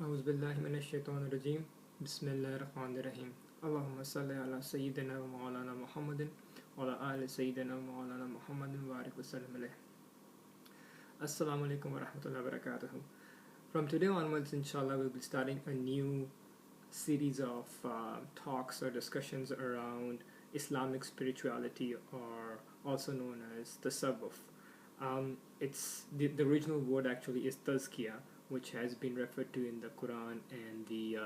أعوذ بالله من الشيطان الرجيم بسم الله الرحمن الرحيم اللهم صل على سيدنا ومولانا محمد وعلى آل سيدنا ومولانا محمد وبارك وسلم عليه. Assalamu alaikum wa rahmatullahi wa barakatuh. From today onwards, inshallah, we'll be starting a new series of talks or discussions around Islamic spirituality, or also known as Tassawwuf. It's the original word actually is Tazkiyyah, which has been referred to in the Quran and the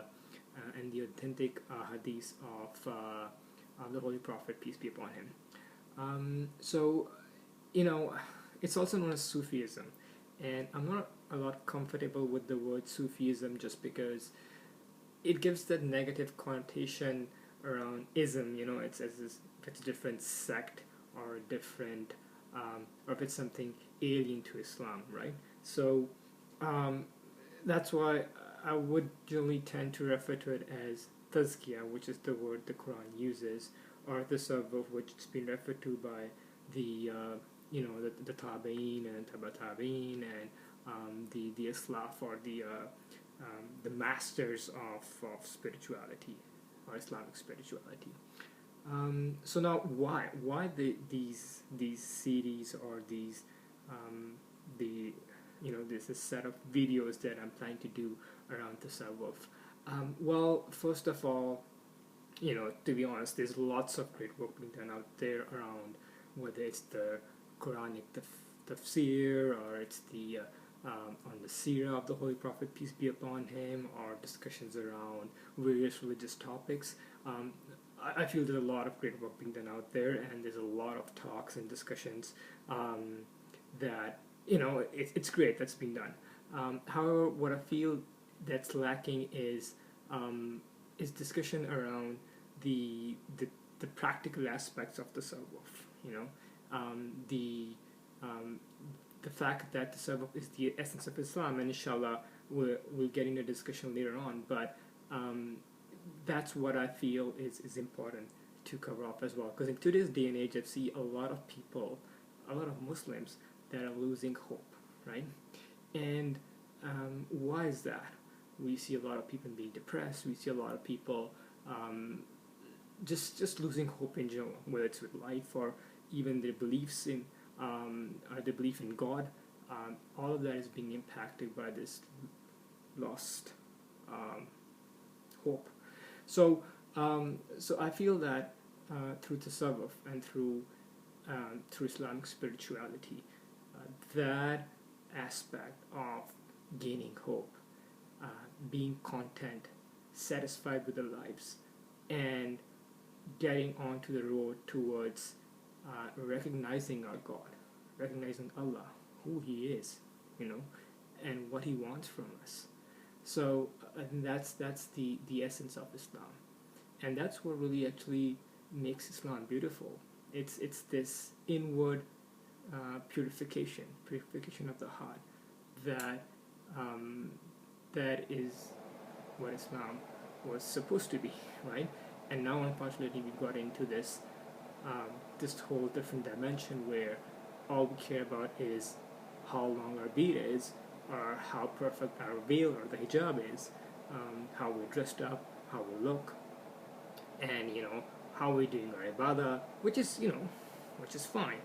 authentic hadith of the Holy Prophet, peace be upon him. It's also known as Sufism, and I'm not a lot comfortable with the word Sufism just because it gives that negative connotation around ism. It's as if it's a different sect or a different, or if it's something alien to Islam, right? So that's why I would generally tend to refer to it as Tazkiyyah, which is the word the Quran uses, or Tassawwuf, which has been referred to by the Tabi'in and Taba Tabi'in and the Islaf, or the masters of spirituality or Islamic spirituality. So now, why these series, or these this set of videos that I'm planning to do around Tassawwuf? Well, first of all, to be honest, there's lots of great work being done out there around, whether it's the Quranic tafsir, or it's the on the seerah of the Holy Prophet, peace be upon him, or discussions around various religious topics. I feel there's a lot of great work being done out there, and there's a lot of talks and discussions that it's great that's been done. However, what I feel that's lacking is discussion around the practical aspects of the Tasawwuf. The fact that the Tasawwuf is the essence of Islam, and inshallah we'll get into discussion later on, but that's what I feel is important to cover off as well, because in today's day and age I see a lot of people, a lot of Muslims that are losing hope, right? And why is that? We see a lot of people being depressed. We see a lot of people just losing hope in general, whether it's with life or even their beliefs in or their belief in God. All of that is being impacted by this lost hope. So I feel that through Tassawwuf and through Islamic spirituality, that aspect of gaining hope, being content, satisfied with their lives, and getting onto the road towards recognizing our God, recognizing Allah, who He is, and what He wants from us. So I think that's the essence of Islam, and that's what really actually makes Islam beautiful. It's this inward purification of the heart, that is what Islam was supposed to be, right? And now, unfortunately, we got into this whole different dimension where all we care about is how long our beard is, or how perfect our veil or the hijab is, how we're dressed up, how we look, and how we're doing our ibadah, which is fine,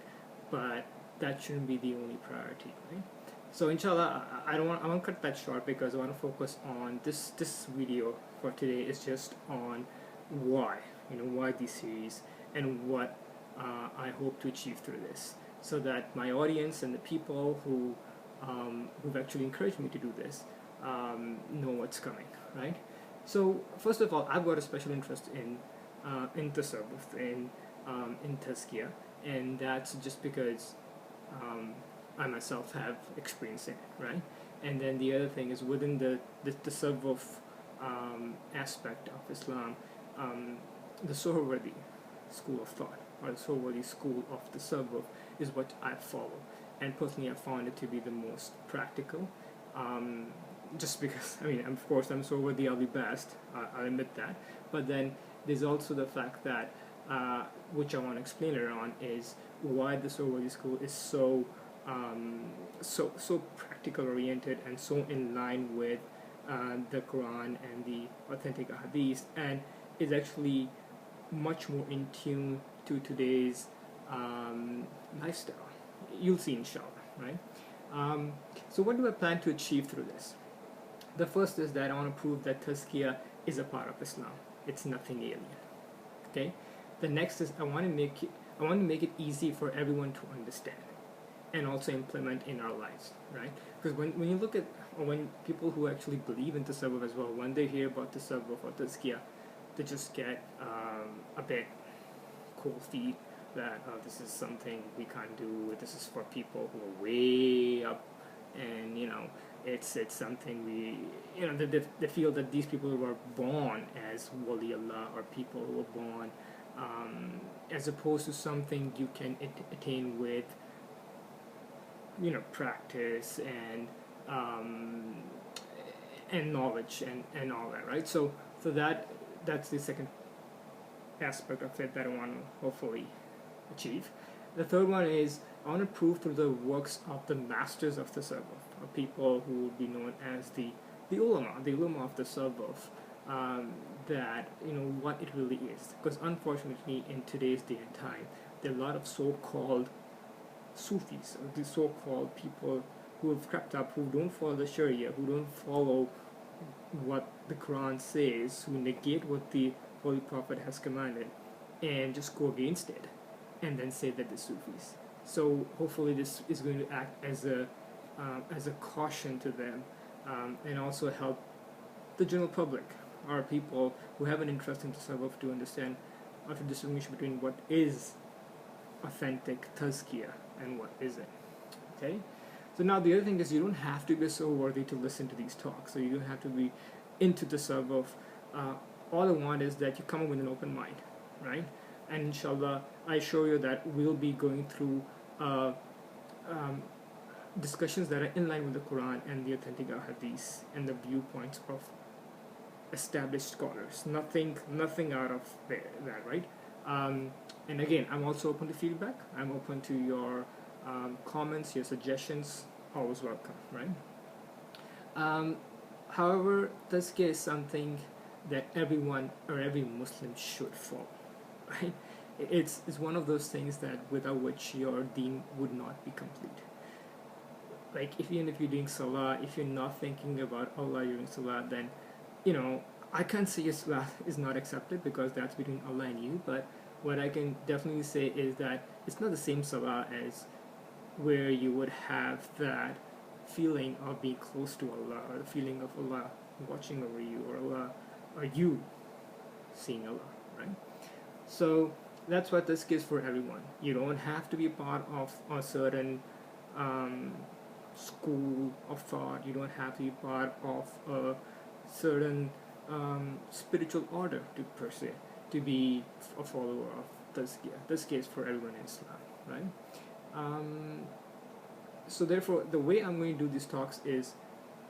but that shouldn't be the only priority, right? So inshallah, I want to cut that short, because I want to focus on this video for today is just on why these series, and what I hope to achieve through this, so that my audience and the people who've actually encouraged me to do this know what's coming, right? So first of all, I've got a special interest in Tassawwuf, in Tazkiyyah, and that's just because I myself have experience in it, right? And then the other thing is, within the Tassawwuf aspect of Islam, the Soharwardy school of thought, or the Soharwardy school of Tassawwuf, is what I follow, and personally I found it to be the most practical. Just because, of course I'm Soharwardy, I'll be best, I'll admit that, but then there's also the fact that which I want to explain later on, is why the Soharwardy school is so practical oriented, and so in line with the Quran and the authentic Hadith, and is actually much more in tune to today's lifestyle. You'll see, inshallah, right? So what do I plan to achieve through this? The first is that I want to prove that Tazkiyyah is a part of Islam. It's nothing alien. Okay. The next is I want to make it easy for everyone to understand and also implement in our lives, right? Because when you look at, or when people who actually believe in Tassawwuf as well, when they hear about Tassawwuf or Tazkiyyah, they just get a bit cold feet that this is something we can't do. This is for people who are way up, and it's something they feel that these people who are born as Wali Allah or people who are born as opposed to something you can attain with practice and knowledge and all that, right? So that's the second aspect of it that I want to hopefully achieve. The third one is I want to prove through the works of the masters of the Tasawwuf, or people who would be known as the ulama of the Tasawwuf, that what it really is. Because unfortunately, in today's day and time, there are a lot of so-called Sufis, or these so-called people who have crept up, who don't follow the Sharia, who don't follow what the Quran says, who negate what the Holy Prophet has commanded, and just go against it, and then say that they're Sufis. So hopefully this is going to act as a caution to them, and also help the general public, or people who have an interest in Tasawwuf, to understand or to distinguish between what is authentic Tazkiyyah and what isn't. Okay? So now the other thing is, you don't have to be Soharwardy to listen to these talks, so you don't have to be into Tasawwuf. All I want is that you come up with an open mind, right? And inshallah, I assure you that we'll be going through discussions that are in line with the Quran and the authentic Hadith and the viewpoints of established scholars. Nothing out of that, right? And again, I'm also open to feedback. I'm open to your comments, your suggestions. Always welcome, right? However, Tazkiyyah is something that everyone or every Muslim should follow, right? It's one of those things that without which your deen would not be complete. Like, even if you're doing salah, if you're not thinking about Allah during salah, then I can't say your salah is not accepted, because that's between Allah and you. But what I can definitely say is that it's not the same salah as where you would have that feeling of being close to Allah, or the feeling of Allah watching over you, or Allah, or you seeing Allah, right? So that's what this is for everyone. You don't have to be part of a certain school of thought. You don't have to be part of a certain spiritual order per se to be a follower of Tazkiyyah. Tazkiyyah is for everyone in Islam, right? So therefore, the way I'm going to do these talks is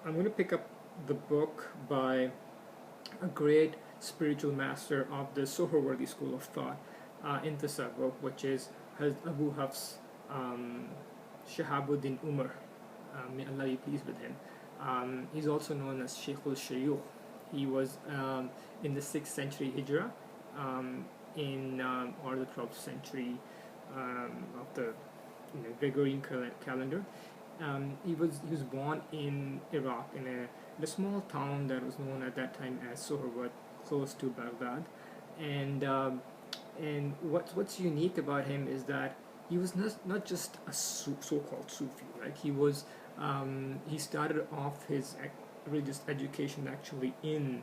I'm going to pick up the book by a great spiritual master of the Soharwardy school of thought in Tassawwuf, which is Abu Hafs Shahabuddin Umar. May Allah be pleased with him. He's also known as Sheikhul Shayukh. He was in the 6th century Hijrah, or the 12th century of the Gregorian calendar. He was born in Iraq, in a small town that was known at that time as Soharwardy, close to Baghdad. And what's unique about him is that he was not just a so-called Sufi, right? He started off his religious education actually in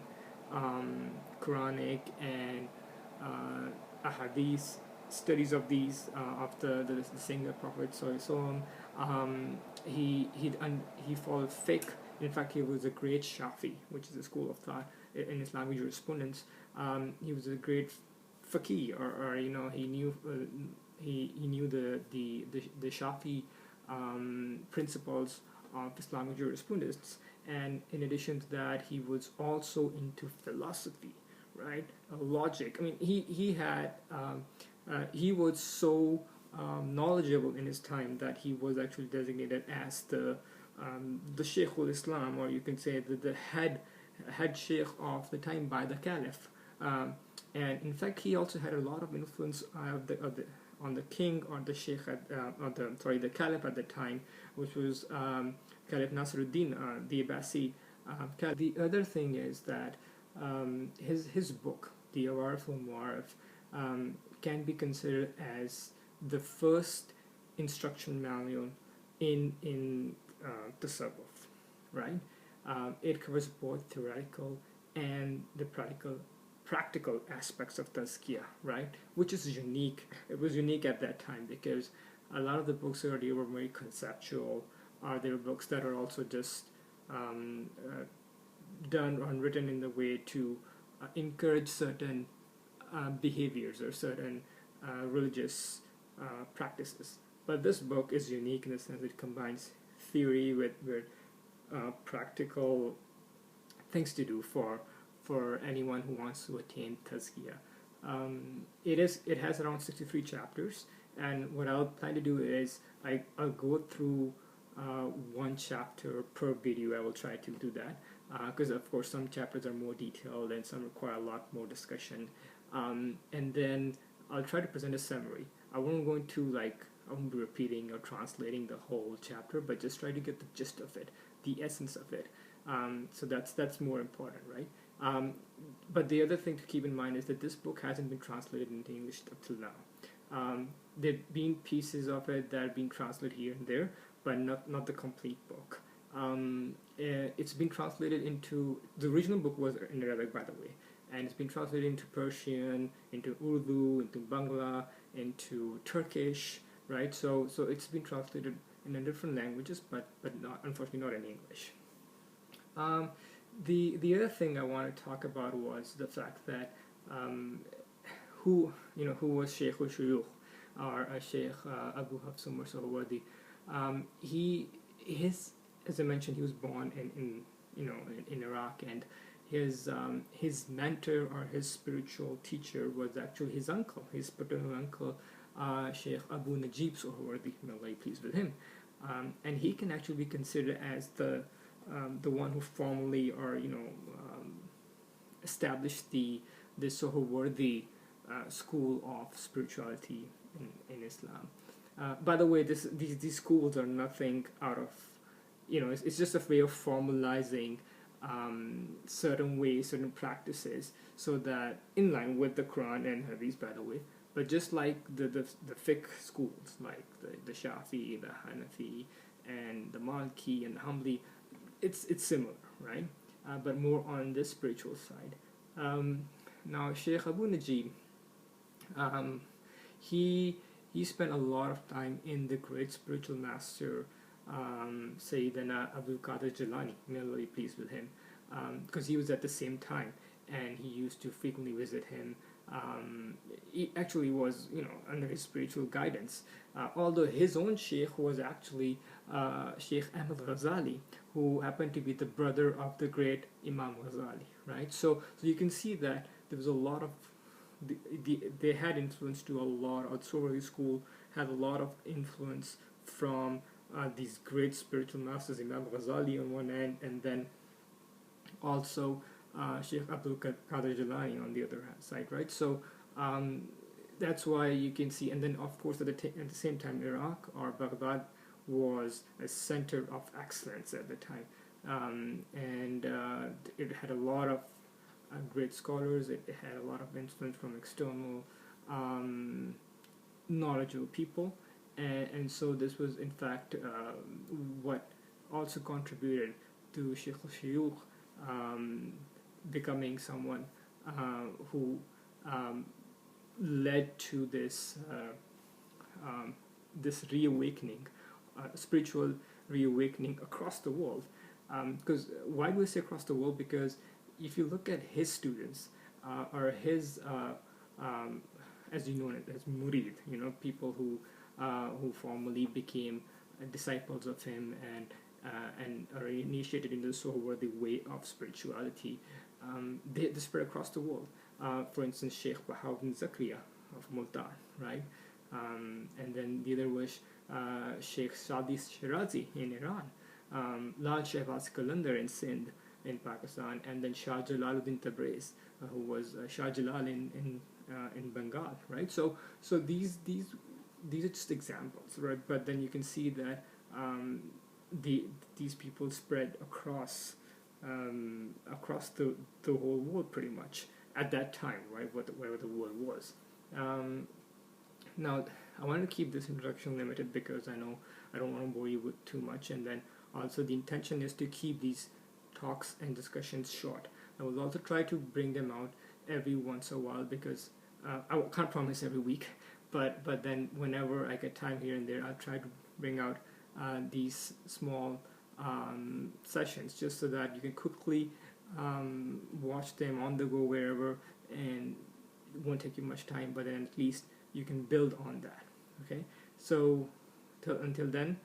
Quranic and Ahadith studies of these of the saying of Prophet Sallallahu Alaihi Wasallam. He followed fiqh. In fact, he was a great Shafi, which is a school of thought in Islamic jurisprudence. He was a great faqih, or he knew the Shafi principles of Islamic jurisprudence. And in addition to that, he was also into philosophy, right? Logic. I mean, he was so knowledgeable in his time that he was actually designated as the the Shaykh al-Islam, or you can say the head Shaykh of the time by the Caliph. And in fact, he also had a lot of influence on the king or the Sheikh the Caliph at the time, which was Caliph Nasruddin, the Abbasi Caliph. The other thing is that his book, the Awaarif Maarif, can be considered as the first instruction manual in Tassawwuf, right? It covers both theoretical and the practical aspects of Tazkiyyah, right? Which is unique. It was unique at that time because a lot of the books already were very conceptual. There were books that are also just done or written in the way to encourage certain behaviors or certain religious practices. But this book is unique in the sense it combines theory with practical things to do for anyone who wants to attain Tazkiyyah. It has around 63 chapters, and what I'll plan to do is I'll go through one chapter per video. I will try to do that because of course some chapters are more detailed and some require a lot more discussion, and then I'll try to present a summary. I won't be repeating or translating the whole chapter, but just try to get the gist of it, the essence of it. So that's more important, right? But the other thing to keep in mind is that this book hasn't been translated into English up till now. There have been pieces of it that have been translated here and there, but not the complete book. It's been translated into, the original book was in Arabic, by the way, and it's been translated into Persian, into Urdu, into Bangla, into Turkish, right? So it's been translated in different languages, but not, unfortunately, not in English. The other thing I want to talk about was the fact that who was Shaykh al-Shuyukh, or Shaykh Abu Hafs Umar Soharwardy. As I mentioned, he was born in Iraq, and his mentor or his spiritual teacher was actually his uncle, his paternal uncle, Shaykh Abu Najib Soharwardy, may Allah be pleased with him, and he can actually be considered as the one who formally established the Soharwardy school of spirituality in Islam. By the way, these schools are nothing out of, it's just a way of formalizing certain ways, certain practices, so that in line with the Quran and Hadith, by the way. But just like the fiqh schools, like the Shafi, the Hanafi, and the Maliki and the Hanbali, it's similar, right? But more on the spiritual side. Now, Shaykh Abu Najib, he spent a lot of time in the great spiritual master Sayyidina Abdul Qadir Jilani, may Allah be pleased with him, because he was at the same time, and he used to frequently visit him. He actually was, under his spiritual guidance. Although his own sheikh was actually Sheikh Ahmad Ghazali, who happened to be the brother of the great Imam Ghazali, right? So you can see that there was a lot of they had influence to a lot. Or Soharwardy school had a lot of influence from these great spiritual masters, Imam Ghazali on one end, and then also Sheikh Abdul Qadir Jilani on the other side, right? So that's why you can see, and then of course at the same time, Iraq or Baghdad was a center of excellence at the time, and it had a lot of great scholars. It had a lot of influence from external knowledgeable people, and so this was in fact what also contributed to Shaykh al-Shuyukh becoming someone who led to this reawakening, spiritual reawakening across the world. Because why do I say across the world? Because if you look at his students or his, as you know it as murid, people who formally became disciples of him and are initiated into the Soharwardy way of spirituality, they spread across the world. For instance, Sheikh Bahauddin Zakaria of Multan, right? And then the other was Sheikh Sadi Shirazi in Iran. Lal Shehbaz Qalandar in Sindh in Pakistan, and then Shah Jalaluddin Tabriz, who was Shah Jalal in Bengal, right? So these are just examples, right? But then you can see that these people spread across the whole world pretty much at that time, right? Wherever the world was. Now, I want to keep this introduction limited because I know I don't want to bore you with too much, and then also the intention is to keep these talks and discussions short. I will also try to bring them out every once in a while because I can't promise every week, but then whenever I get time here and there, I'll try to bring out these small sessions just so that you can quickly watch them on the go wherever, and it won't take you much time, but then at least you can build on that. Okay, so until then,